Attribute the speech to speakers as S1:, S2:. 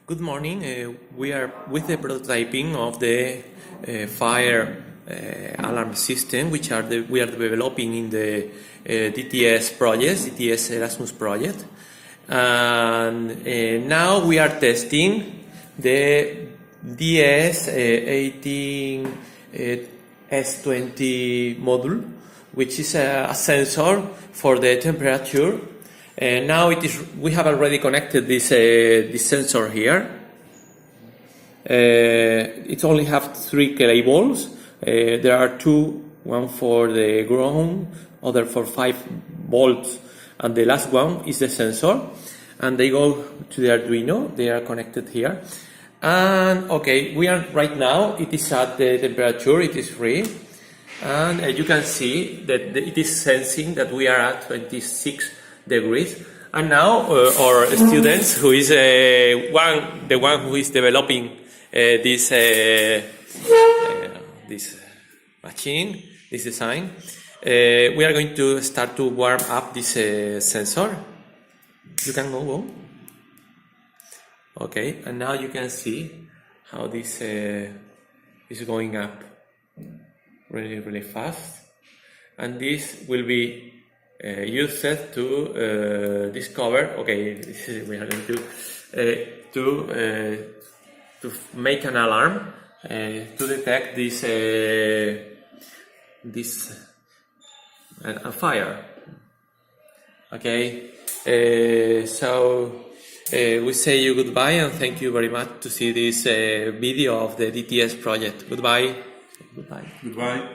S1: Good morning. We are with the prototyping of the fire alarm system, which we are developing in the DTS project, DTS Erasmus project. And now we are testing the DS18S20 module, which is a sensor for the temperature. Now we have already connected this sensor here. It only have 3 cables. There are 2, one for the ground, other for 5 volts, and the last one is the sensor. And they go to the Arduino. They are connected here. And okay, we are right now. It is at the temperature. It is free, and you can see that it is sensing that we are at 26 degrees. And now our students, who is the one who is developing this machine, this design, we are going to start to warm up this sensor. You can go. Okay, and now you can see how this is going up really fast, and this will be used to discover. Okay, we are going to make an alarm to detect this a fire. Okay, so we say you goodbye and thank you very much to see this video of the DTS project. Goodbye.
S2: Goodbye.